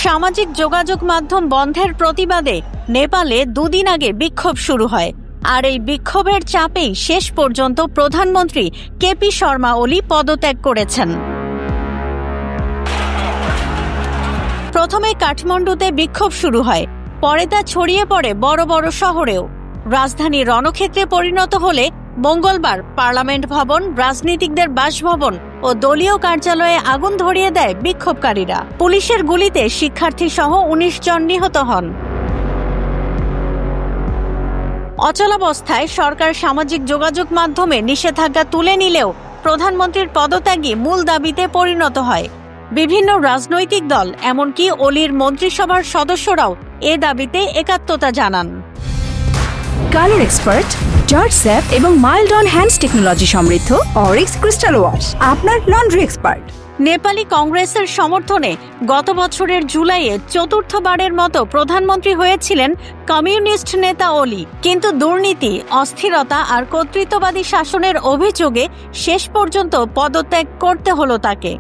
সামাজিক যোগাযোগ মাধ্যম বন্ধের প্রতিবাদে নেপালে দুদিন আগে বিক্ষোভ শুরু হয়। আর এই বিক্ষোভের চাপেই শেষ পর্যন্ত প্রধানমন্ত্রী কেপি শর্মা ওলি পদত্যাগ করেছেন। প্রথমে কাঠমান্ডুতে বিক্ষোভ শুরু হয়, পরে তা ছড়িয়ে পড়ে বড় বড় শহরেও। রাজধানী রণক্ষেত্রে পরিণত হলে মঙ্গলবার পার্লামেন্ট ভবন, রাজনীতিকদের বাসভবন ও দলীয় কার্যালয়ে আগুন ধরিয়ে দেয় বিক্ষোভকারীরা। পুলিশের গুলিতে শিক্ষার্থী সহ ১৯ জন নিহত হন। অচলাবস্থায় সরকার সামাজিক যোগাযোগ মাধ্যমে নিষেধাজ্ঞা তুলে নিলেও প্রধানমন্ত্রীর পদত্যাগই মূল দাবিতে পরিণত হয়। বিভিন্ন রাজনৈতিক দল, এমনকি ওলির মন্ত্রিসভার সদস্যরাও এ দাবিতে একাত্মতা জানান। কালার এক্সপার্ট, জর্জ স্যাপ এবং মাইল্ড অন হ্যান্ডস টেকনোলজি সমৃদ্ধ অরিক্স ক্রিস্টাল ওয়াশ আপনার লন্ড্রি এক্সপার্ট। নেপালি কংগ্রেসের সমর্থনে গত বছরের জুলাইয়ে চতুর্থবারের মতো প্রধানমন্ত্রী হয়েছিলেন কমিউনিস্ট নেতা ওলি। কিন্তু দুর্নীতি, অস্থিরতা আর কর্তৃত্ববাদী শাসনের অভিযোগে শেষ পর্যন্ত পদত্যাগ করতে হলো তাকে।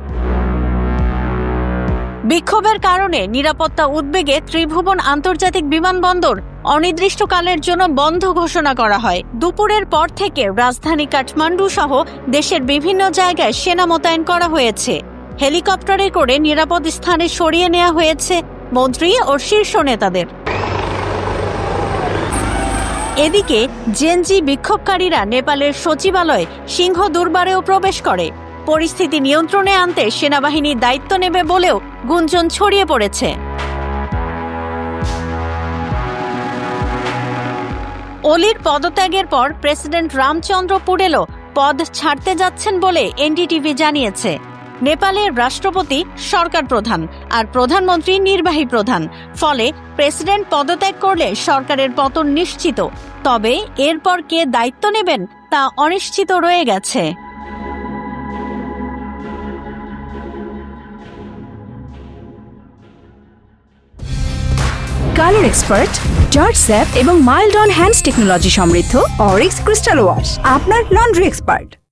বিক্ষোভের কারণে নিরাপত্তা উদ্বেগে ত্রিভুবন আন্তর্জাতিক বিমানবন্দর অনির্দিষ্টকালের জন্য বন্ধ ঘোষণা করা হয়। দুপুরের পর থেকে রাজধানী কাঠমান্ডু সহ দেশের বিভিন্ন জায়গায় সেনা মোতায়েন করা হয়েছে। হেলিকপ্টারে করে নিরাপদ স্থানে সরিয়ে নেওয়া হয়েছে মন্ত্রী ও শীর্ষ নেতাদের। এদিকে জেনজি বিক্ষোভকারীরা নেপালের সচিবালয় সিংহদুরবারেও প্রবেশ করে। পরিস্থিতি নিয়ন্ত্রণে আনতে সেনাবাহিনী দায়িত্ব নেবে বলেও গুঞ্জন ছড়িয়ে পড়েছে। ওলির পদত্যাগের পর প্রেসিডেন্ট রামচন্দ্র পুডেলও পদ ছাড়তে যাচ্ছেন বলে এনডিটিভি জানিয়েছে। নেপালের রাষ্ট্রপতি সরকার প্রধান আর প্রধানমন্ত্রী নির্বাহী প্রধান, ফলে প্রেসিডেন্ট পদত্যাগ করলে সরকারের পতন নিশ্চিত। তবে এরপর কে দায়িত্ব নেবেন তা অনিশ্চিত রয়ে গেছে। কালার এক্সপার্ট, জর্জ স্যাপ এবং মাইল্ড অন হ্যান্ডস টেকনোলজি সমৃদ্ধ অরিক্স ক্রিস্টাল ওয়াশ আপনার লন্ড্রি এক্সপার্ট।